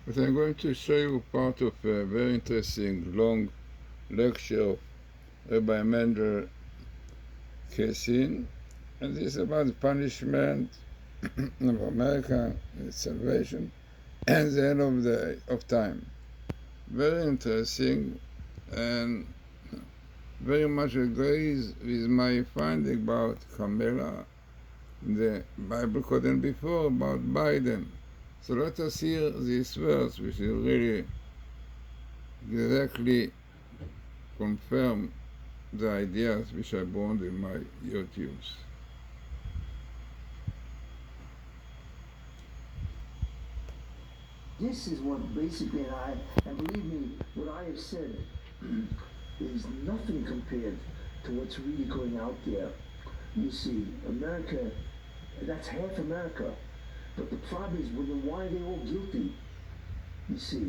But I'm going to show you part of a very interesting long lecture of Rabbi Mendel Kessin, and this is about the punishment of America, its salvation, and the end of time. Very interesting, and very much agrees with my finding about Kamala in the Bible quoted before about Biden. So let us hear this verse, which will really exactly confirm the ideas which I brought in my YouTubes. This is what basically, and believe me, what I have said is nothing compared to what's really going out there. You see, America, that's half America. But the problem is, well, then why are they all guilty? You see,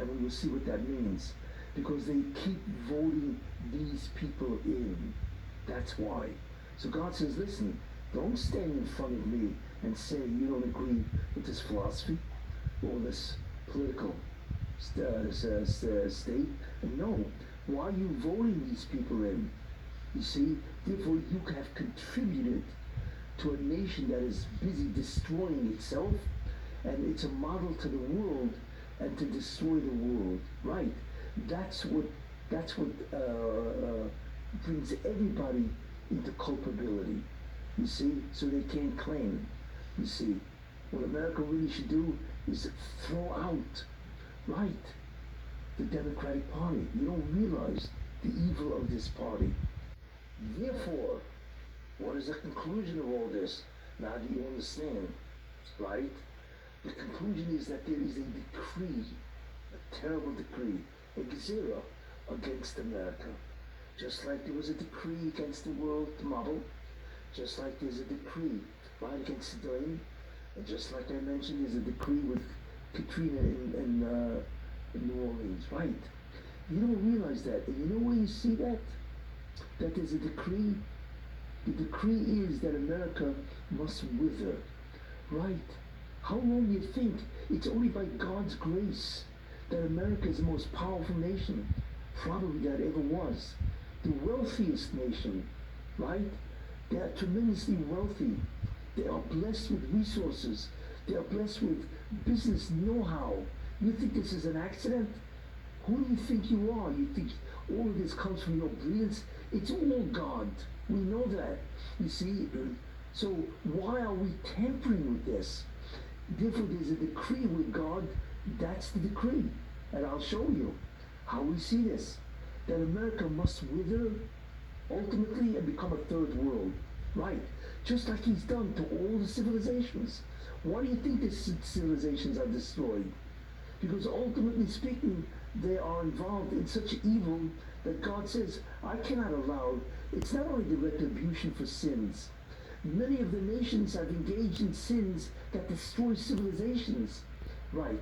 and we will see what that means. Because they keep voting these people in. That's why. So God says, listen, don't stand in front of me and say you don't agree with this philosophy or this political state. And no, why are you voting these people in? You see, therefore you have contributed to a nation that is busy destroying itself, and it's a model to the world and to destroy the world. Right? That's what brings everybody into culpability. You see, so they can't claim. You see, what America really should do is throw out, right, the Democratic Party. You don't realize the evil of this party. Therefore, what is the conclusion of all this? Now do you understand, right? The conclusion is that there is a decree, a terrible decree, a Gezerah against America. Just like there was a decree against the world model, just like there's a decree right against Saddam, and just like I mentioned, there's a decree with Katrina in New Orleans, right? You don't realize that, and you know where you see that? That there's a decree. The decree is that America must wither, right? How long do you think? It's only by God's grace that America is the most powerful nation probably that ever was. The wealthiest nation, right? They are tremendously wealthy. They are blessed with resources. They are blessed with business know-how. You think this is an accident? Who do you think you are? You think all of this comes from your brilliance? It's all God. We know that. You see? So why are we tampering with this? Therefore, there's a decree with God. That's the decree. And I'll show you how we see this. That America must wither ultimately and become a third world. Right. Just like he's done to all the civilizations. Why do you think these civilizations are destroyed? Because ultimately speaking, they are involved in such evil that God says, I cannot allow, it's not only the retribution for sins. Many of the nations have engaged in sins that destroy civilizations. Right.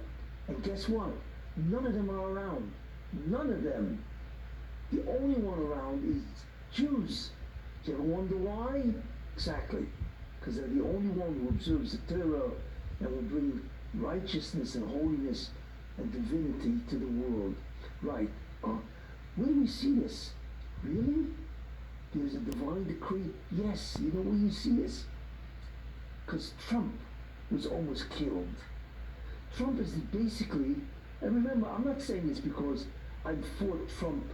And guess what? None of them are around. None of them. The only one around is Jews. You ever wonder why? Exactly. Because they're the only one who observes the Torah and will bring righteousness and holiness and divinity to the world. Right. Where do we see this? Really? There's a divine decree? Yes. You know where you see this? Because Trump was almost killed. Trump is basically, and remember, I'm not saying this because I fought Trump,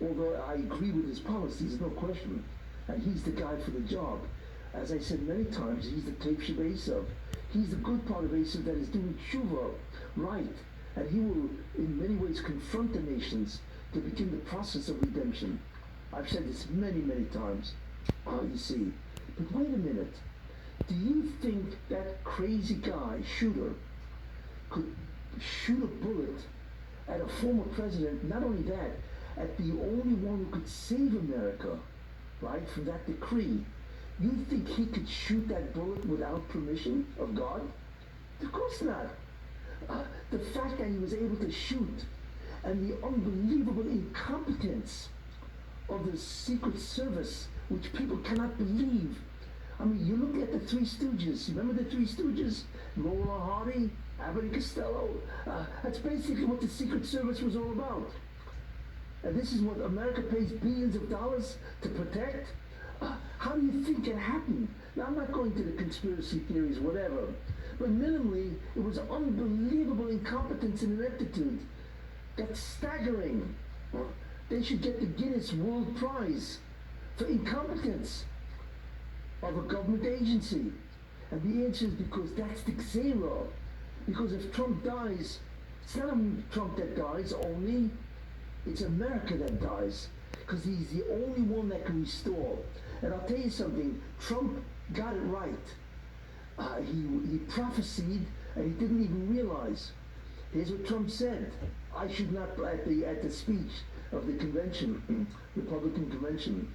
although I agree with his policies, no question, and he's the guy for the job. As I said many times, he's the Tev Sheb Esav. He's the good part of Esav that is doing tshuva, right, and he will in many ways confront the nations to begin the process of redemption. I've said this many, many times, you see. But wait a minute. Do you think that crazy guy, shooter, could shoot a bullet at a former president, not only that, at the only one who could save America, right, from that decree? You think he could shoot that bullet without permission of God? Of course not. The fact that he was able to shoot and the unbelievable incompetence of the Secret Service, which people cannot believe. I mean, you look at the Three Stooges. Remember the Three Stooges? Laurel and Hardy? Abbott and Costello. That's basically what the Secret Service was all about. And this is what America pays billions of dollars to protect? How do you think it happened? Now, I'm not going to the conspiracy theories, whatever, but minimally, it was unbelievable incompetence and ineptitude. That's staggering. They should get the Guinness World Prize for incompetence of a government agency. And the answer is because that's the Xero. Because if Trump dies, it's not only Trump that dies only, it's America that dies. Because he's the only one that can restore. And I'll tell you something, Trump got it right. He prophesied and he didn't even realize. Here's what Trump said. I should not, at the speech of the convention, Republican convention,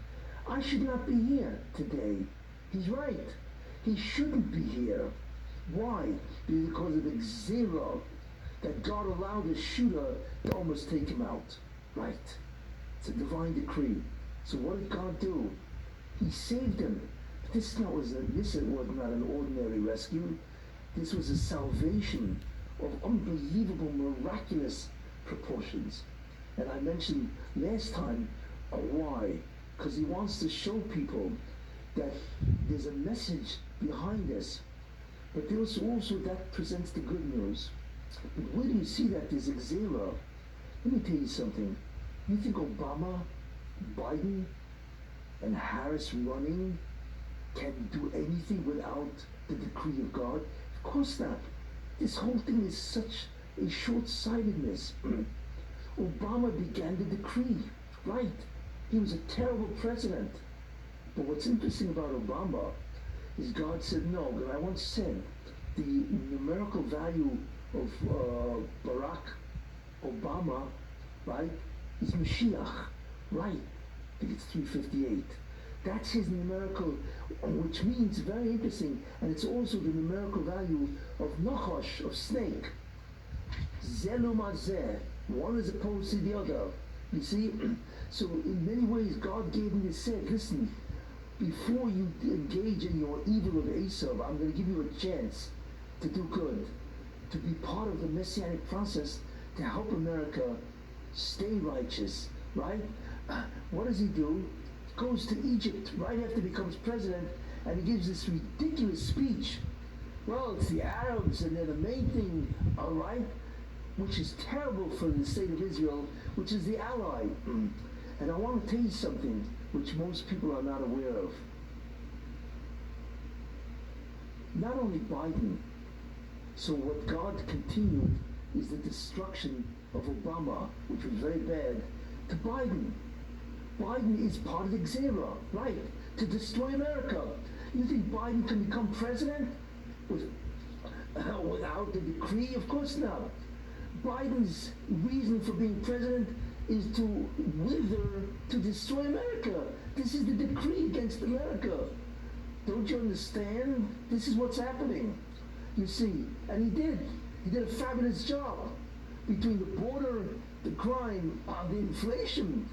I should not be here today. He's right. He shouldn't be here. Why? Because of the Xero that God allowed a shooter to almost take him out. Right. It's a divine decree. So what did God do? He saved him. This was not an ordinary rescue. This was a salvation of unbelievable, miraculous proportions. And I mentioned last time why. Because he wants to show people that there's a message behind this. But there's also that presents the good news. But where do you see that there's a Xero? Let me tell you something. You think Obama, Biden, and Harris running can do anything without the decree of God? Of course not. This whole thing is such a short-sightedness. Obama began the decree, right? He was a terrible president. But what's interesting about Obama is God said no. And I once said the numerical value of Barack Obama, right, is Mashiach, right? I think it's 358. That's his numerical, which means very interesting, and it's also the numerical value of Nachash, of snake. Zelumazeh, one as opposed to the other. You see? So in many ways, God gave me this said, listen, before you engage in your evil of Esav, I'm going to give you a chance to do good, to be part of the messianic process, to help America stay righteous, right? What does he do? Goes to Egypt right after he becomes president, and he gives this ridiculous speech. Well, it's the Arabs, and they're the main thing, all right? Which is terrible for the state of Israel, which is the ally. And I want to tell you something which most people are not aware of. Not only Biden, so what God continued is the destruction of Obama, which was very bad, to Biden. Biden is part of the Xera, right, to destroy America. You think Biden can become president without the decree? Of course not. Biden's reason for being president is to wither, to destroy America. This is the decree against America. Don't you understand? This is what's happening. You see, and he did a fabulous job. Between the border, the crime, the inflation,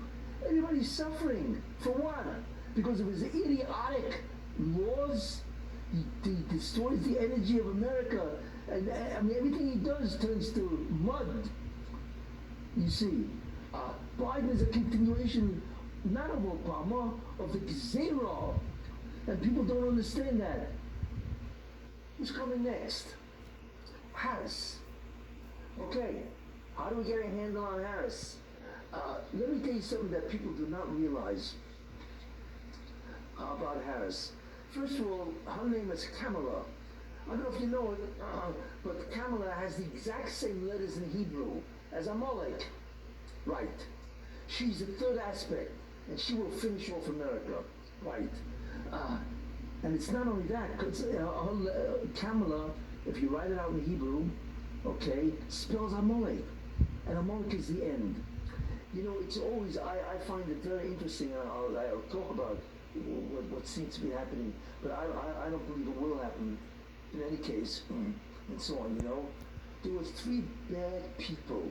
everybody's suffering. For what? Because of his idiotic laws. He destroys the energy of America, and I mean, everything he does turns to mud. You see, Biden is a continuation, not of Obama, of the Xera, and people don't understand that. Who's coming next? Harris. Okay, how do we get a handle on Harris? Let me tell you something that people do not realize about Harris. First of all, her name is Kamala. I don't know if you know it, but Kamala has the exact same letters in Hebrew as Amalek. Right. She's the third aspect, and she will finish off America. Right. And it's not only that, because Kamala, if you write it out in Hebrew, okay, spells Amalek. And Amalek is the end. You know, it's always, I find it very interesting, I'll talk about what seems to be happening, but I don't believe it will happen in any case, and so on, you know. There were three bad people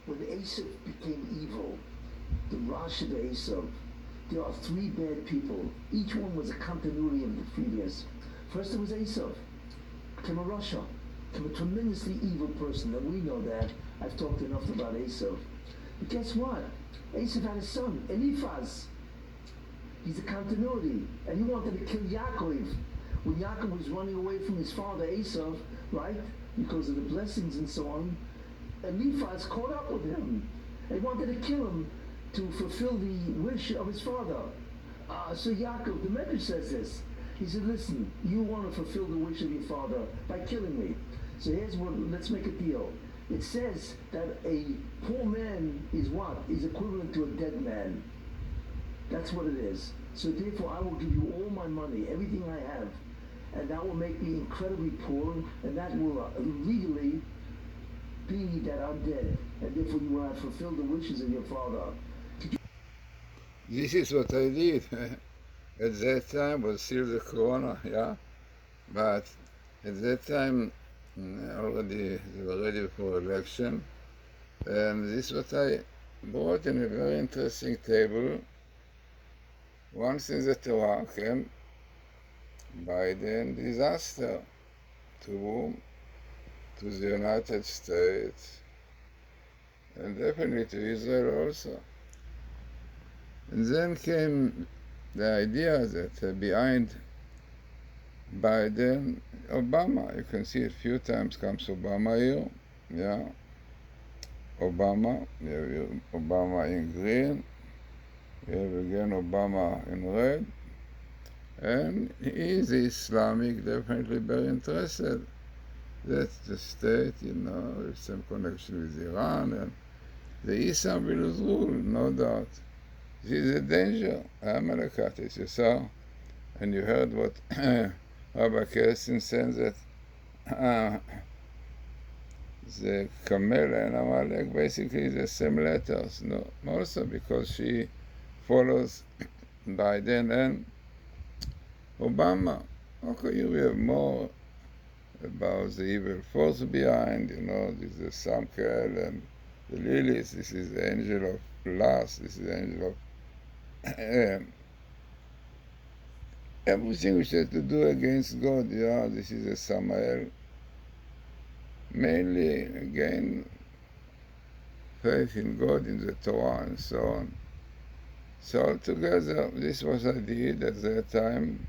when Esav became evil, the Rosh of Esav. There are three bad people. Each one was a continuity of the previous. First it was Esav, became a Rasha. from a tremendously evil person, and we know that. I've talked enough about Esav. But guess what? Esav had a son, Eliphaz. He's the continuity, and he wanted to kill Yaakov. When Yaakov was running away from his father Esav, right, because of the blessings and so on, Eliphaz caught up with him. They wanted to kill him to fulfill the wish of his father. So Yaakov, the Medrash says this. He said, listen, you want to fulfill the wish of your father by killing me. So here's what, let's make a deal. It says that a poor man is what? Is equivalent to a dead man. That's what it is. So therefore I will give you all my money, everything I have, and that will make me incredibly poor, and that will legally be that I'm dead, and therefore you will have fulfilled the wishes of your father. This is what I did. At that time was still the corona, yeah? But at that time, already they were ready for election. And this is what I brought in a very interesting table. Once in the Torah came Biden disaster to the United States and definitely to Israel also. And then came the idea that behind Biden, Obama, you can see a few times comes Obama here, yeah, Obama, you have Obama in green, you have again Obama in red, and he is Islamic, definitely very interested that the state, has some connection with Iran, and the Islam will rule, no doubt. This is a danger. Amalekite, as you saw, and you heard what Rabbi Kessin says that the Camilla and Amalek basically the same letters. No, also because she follows Biden and Obama. Okay, you have more about the evil force behind, this is the Samkel and the lilies, this is the angel of lust, this is the angel of everything which has to do against God, this is a Samael. Mainly, again, faith in God, in the Torah, and so on. So altogether, this was I did at that time.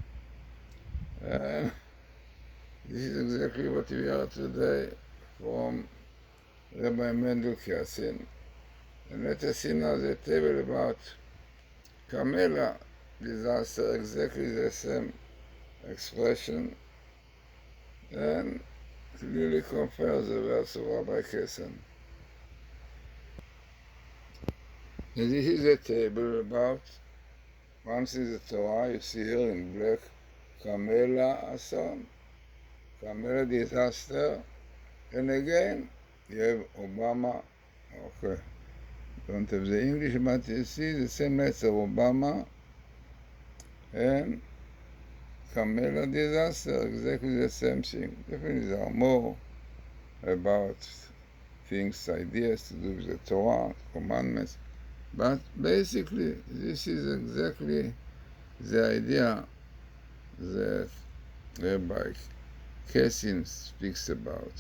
This is exactly what we are today from Rabbi Mendel Kessin. And let us see now the table about Camilla disaster, exactly the same expression, and clearly compares the verse of Rabbi Kessin. And this is a table about, once in the Torah, you see here in black, Camilla Asan, Camilla disaster, and again, you have Obama, okay, don't have the English, but you see the same letter, Obama, and Camilla disaster, exactly the same thing. Definitely there are more about things, ideas to do with the Torah, commandments, but basically this is exactly the idea that Rabbi Kessin speaks about.